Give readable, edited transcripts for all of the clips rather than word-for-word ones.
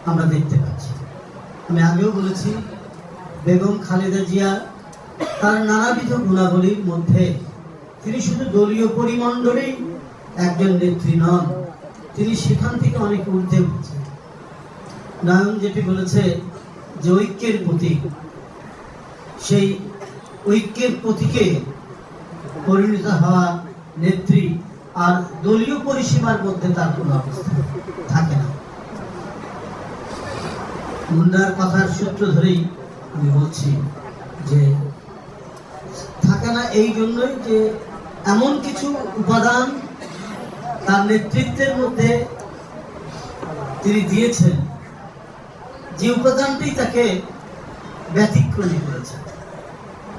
আমরা দেখতে পাচ্ছি। আমি আগেও বলেছি, বেগম খালেদা জিয়া তার নানাবিধ গুণাবলীর মধ্যে তিনি শুধু দলীয় পরিমণ্ডলেই একজন নেত্রী নন, তিনি সেখান থেকে অনেক ঊর্ধ্বে উঠেছেন। নয়ন যেটি বলেছে যে ঐক্যের প্রতীক, সেই ঐক্যের প্রতীকে পরিণত হওয়া নেত্রী আর দলীয় পরিসীমার মধ্যে তার কোনো অবস্থা থাকে না। মুন্ডার কথার সূত্র ধরেই আমি বলছি যে থাকে না এই জন্যই যে এমন কিছু উপাদান তার নেতৃত্বের মধ্যে তিনি দিয়েছেন, যে উপাদানটি তাকে ব্যতিক্রমী করেছে,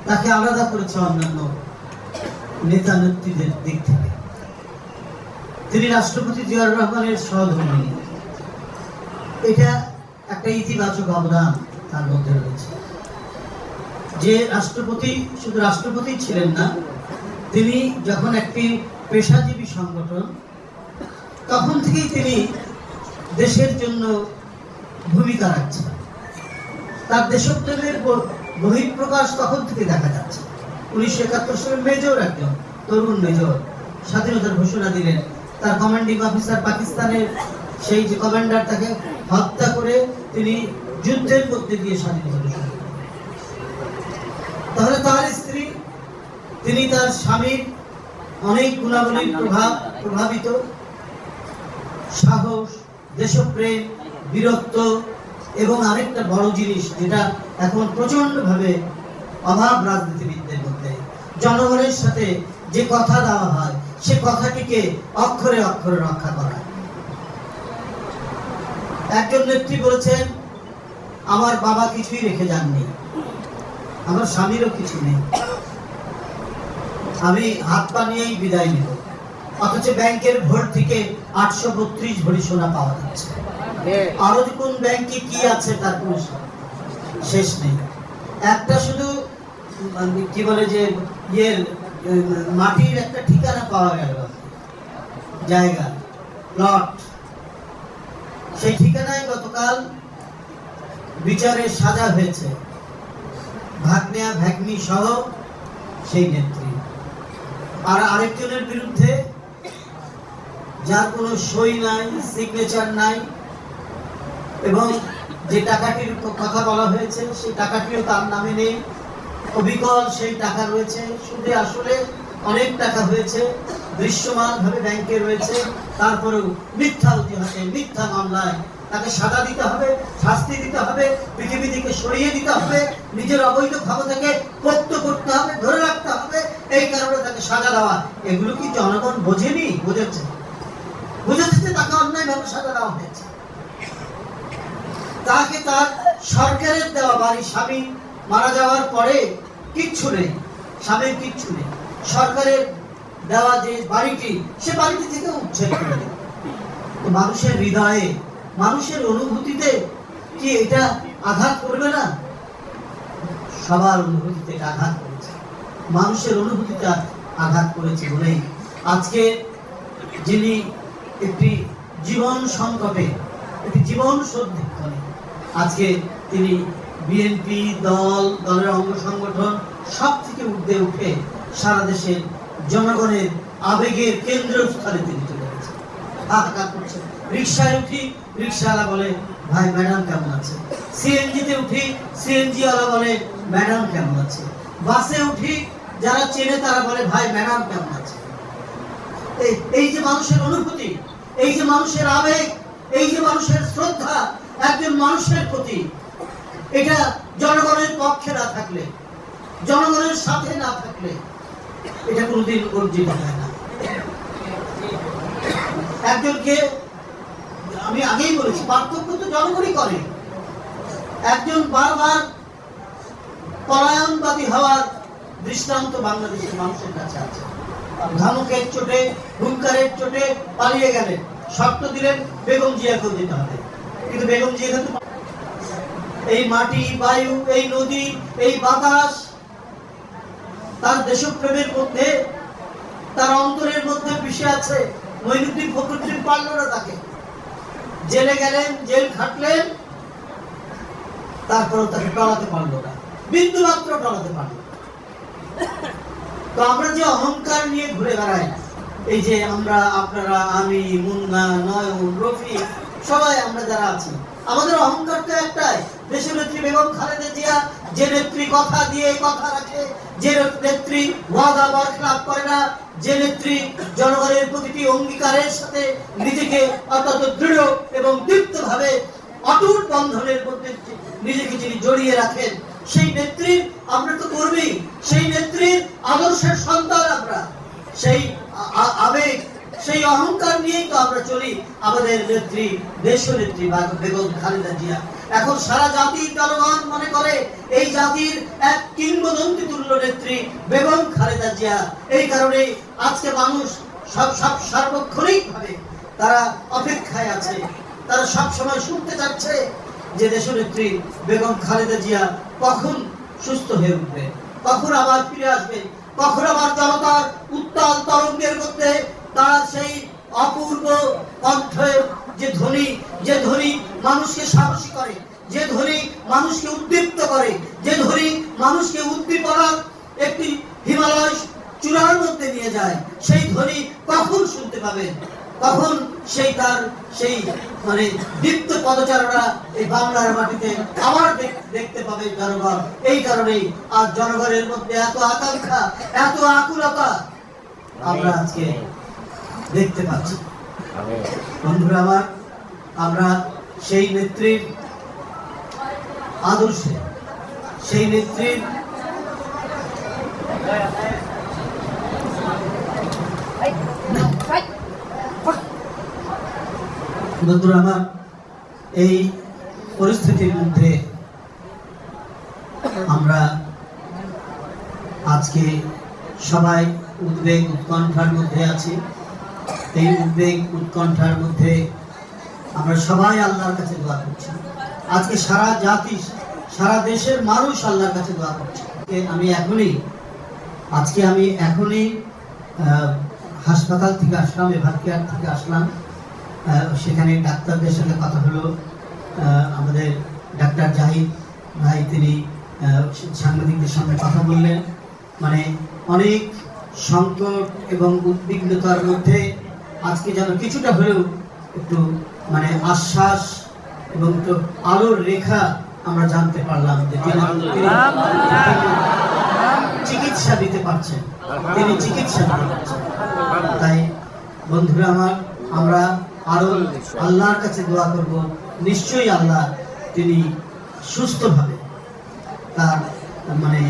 তাকে আলাদা করেছে অন্যান্য নেতা নেত্রীদের দিক থেকে। তিনি রাষ্ট্রপতি জিয়াউর রহমানের সহধর্মিণী, এটা একটা ইতিবাচক অবদান তার মধ্যে রয়েছে। যে রাষ্ট্রপতি শুধু রাষ্ট্রপতি ছিলেন না, তিনি যখন একটি পেশাজীবী সংগঠন, তখন থেকেই তিনি দেশের জন্য ভূমিকা রাখছেন। তার দেশপ্রেমের বহিঃপ্রকাশ তখন থেকে দেখা যাচ্ছে। 1971 সালে মেজর, একজন তরুণ মেজর স্বাধীনতার ঘোষণা দিলেন। তার কমান্ডিং অফিসার পাকিস্তানের সেই যে কমান্ডার, তাকে হত্যা করে তিনি যুদ্ধের মধ্যে দিয়ে স্বাধীনতা ঘোষণা করেন। তাহলে তার স্ত্রী, তিনি তার স্বামীর অনেক গুণাবলীর প্রভাবিত, সাহস, দেশপ্রেম, বীরত্ব এবং আরেকটা বড় জিনিস যেটা এখন প্রচন্ড ভাবে অভাব রাজনীতিবিদদের মধ্যে, জনগণের সাথে যে কথা দেওয়া হয় সে কথাটিকে অক্ষরে অক্ষরে রক্ষা করা। একজন নেত্রী বলেছেন, আমার বাবা কিছুই রেখে যাননি, আমার স্বামীরও কিছু নেই, আমি হাত পা নিয়েই বিদায় নিব। অথচ ব্যাংকের ভোট থেকে 832 ভরি সোনা পাওয়া যাচ্ছে। আরো কোন ব্যাংকে কি আছে তার কোনো শেষ নেই। একটা শুধু কি বলে যে মাটির একটা ঠিকানা পাওয়া গেল, জায়গা, প্লট, সেই ঠিকানায় গতকাল বিচারে সাজা হয়েছে ভাগ্নেয়া ভাগ্নি সহ সেই নেত্রী। আর আরেকজনের বিরুদ্ধে, যার কোনো সই নাই, সিগনেচার নাই, এবং যে টাকাটির কথা বলা হয়েছে সেই টাকাটিও তার নামে নেই, অবিকল সেই টাকা রয়েছে, সুদে আসলে অনেক টাকা হয়েছে, দৃশ্যমান ভাবে ব্যাংকে রয়েছে। তারপরেও মিথ্যা অজুহাতে, মিথ্যা মামলায় তাকে সাজা দিতে হবে, শাস্তি দিতে হবে, পৃথিবী থেকে সরিয়ে দিতে হবে, নিজের অবৈধ ক্ষমতাকে পোক্ত করতে হবে, ধরে রাখতে হবে, এই কারণে তাকে সাজা দেওয়া। এগুলো কি জনগণ বোঝেনি? বুঝেছে, বুঝেছে যে তাকে অন্যায়ভাবে সাজা দেওয়া হয়েছে। তাকে তার সরকারের দেওয়া বাড়ি, স্বামী মারা যাওয়ার পরে কিচ্ছু নেই, স্বামীর কিচ্ছু নেই, সরকারের দেওয়া যে বাড়িটি, সে বাড়িটি থেকে উচ্ছেদ করে দেয়। মানুষের হৃদয়ে, মানুষের অনুভূতিতে কি এটা আঘাত করবে না? সবার অনুভূতিতে আঘাত করেছে, মানুষের অনুভূতিতে আঘাত করেছে বলেই আজকে যিনি একটি জীবন সংকটে, একটি জীবন সন্ধিক্ষণে, আজকে তিনি বিএনপি দলের অঙ্গ সংগঠন সব থেকে ঊর্ধ্বে উঠে সারা দেশের জনগণের আবেগের কেন্দ্রস্থলে তিনি চলে গেছেন, হাহাকার করছেন। রিক্সায় উঠি, রিক্সাওয়ালা বলে, ভাই ম্যাডাম কেমন আছে? সিএনজিতে উঠি, সিএনজি ওয়ালা বলে, ম্যাডাম কেমন আছে? বাসে উঠি, যারা চেনে তারা বলে, ভাই ম্যাডাম কেমন আছে? এই যে মানুষের অনুভূতি, এই যে মানুষের আবেগ, এই যে মানুষের শ্রদ্ধা একজন মানুষের প্রতি, এটা জনগণের পক্ষে না থাকলে, জনগণের সাথে না থাকলে এটা কোনোদিন অর্জিত হয় না। একজনকে আমি আগেই বলেছি, পার্থক্য তো জনগণই করে। একজন বারবার পলায়নবাদী হওয়ার দৃষ্টান্ত বাংলাদেশের মানুষের কাছে আছে। ধমকের চোটে, হুঙ্কারের চোটে পালিয়ে গেলেন, শর্ত দিলেন বেগম জিয়াকেও যেতে হবে, কিন্তু বেগম জিয়া কিন্তু এই মাটি, বায়ু, এই নদী, এই বাতাস, তার দেশপ্রেমের মধ্যে, তার অন্তরের মধ্যে মিশে আছে। মঈনুদ্দিন ফখরুদ্দিন পারল না তাকে, জেলে গেলেন, জেল খাটলেন, তারপরেও তাকে টলাতে পারলো না, বিন্দু মাত্র টলাতে পারলো না। তো আমরা যে অহংকার নিয়ে ঘুরে বেড়াই, এই যে আমরা, আপনারা, আমি, মুন্না, নয়ন, রফি, সবাই আমরা যারা আছি, আমাদের অহংকার তো একটাই, দেশের নেত্রী বেগম খালেদা জিয়া যে নেত্রী কথা দিয়ে কথা রাখে, যে নেত্রী ওয়াদা বরখলাপ করে না, যে নেত্রী জনগণের প্রতিটি অঙ্গীকারের সাথে নিজেকে অত্যন্ত দৃঢ় এবং দীপ্তভাবে অটুট বন্ধনের মধ্যে নিজেকে যিনি জড়িয়ে রাখেন, সেই নেত্রীর আমরা তো কর্মী, সেই নেত্রীর আদর্শের সন্তান আমরা, সেই আবেগ, সেই অহংকার নিয়েই তো আমরা চলি। আমাদের নেত্রী, দেশনেত্রী বেগম খালেদা জিয়া এখন সারা জাতির জনগণ মনে করে এই জাতির এক কিংবদন্তি তুল্য নেত্রী বেগম খালেদা জিয়া। এই কারণে আজকে মানুষ সব সার্বক্ষণিক ভাবে তারা অপেক্ষায় আছে, তারা সব সময় শুনতে চাচ্ছে যে দেশনেত্রী বেগম খালেদা জিয়া কখন সুস্থ হয়ে উঠবে, কখন আবার ফিরে আসবে, কখন আবার জনতার উত্তাল তরঙ্গের মধ্যে তার সেই অপূর্ব কণ্ঠের যে ধ্বনি মানুষকে সাহসী করে, যে ধ্বনি মানুষকে উদ্দীপ্ত করে, যে ধ্বনি মানুষকে উদ্দীপনার একটি হিমালয় চূড়ার মধ্যে নিয়ে যায়, সেই ধ্বনি কখন শুনতে পাবেন, কখন সেই তার সেই মানে দীপ্ত পদচারণা এই বাংলার মাটিতে আবার দেখতে পাবে জনগণ। এই কারণেই আজ জনগণের মধ্যে এত আকাঙ্ক্ষা, এত আকুলতা আমরা আজকে দেখতে পাচ্ছি। বন্ধুরা আমার, আমরা সেই নেত্রীর আদর্শে, সেই নেত্রীর বন্ধুরা আমার, এই পরিস্থিতির মধ্যে আমরা আজকে সবাই উদ্বেগ উৎকণ্ঠার মধ্যে আছি। এই উদ্বেগ উৎকণ্ঠার মধ্যে আমরা সবাই আল্লাহর কাছে দোয়া করছি। আজকে সারা জাতি, সারা দেশের মানুষ আল্লাহর কাছে দোয়া করছে। আমি এখনই হাসপাতাল থেকে আসলাম, এভার কেয়ার থেকে আসলাম। সেখানে ডাক্তারদের সঙ্গে কথা হলো। আমাদের ডাক্তার জাহিদ ভাই তিনি সাংবাদিকদের সঙ্গে কথা বললেন। মানে অনেক সংকট এবং উদ্বিগ্নতার মধ্যে আজকে যেন কিছুটা হলেও একটু মানে আশ্বাস এবং একটু আলোর রেখা আমরা জানতে পারলাম যে তিনি চিকিৎসা দিতে পারছেন, তিনি চিকিৎসা দিতে পারছেন। তাই বন্ধুরা আমার, আমরা আরো আল্লাহর কাছে দোয়া করব, নিশ্চয়ই আল্লাহ তিনি সুস্থভাবে তার মানে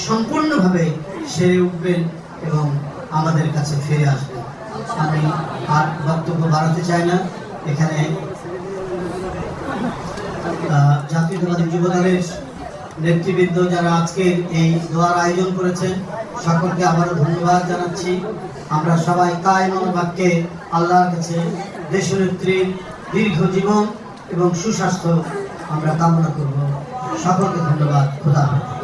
সম্পূর্ণভাবে সেরে উঠবেন এবং আমাদের কাছে ফিরে আসবেন। আমি আর বক্তব্য বাড়াতে চাই না। এখানে জাতীয়তাবাদী যুবদলের নেতৃবৃন্দ যারা আজকে এই দোয়ার আয়োজন করেছেন, সকলকে আবারও ধন্যবাদ জানাচ্ছি। আমরা সবাই কায় মনোবাক্যে আল্লাহর কাছে দেশনেত্রীর দীর্ঘ জীবন এবং সুস্বাস্থ্য আমরা কামনা করব। সকলকে ধন্যবাদ। খোদা হাফেজ।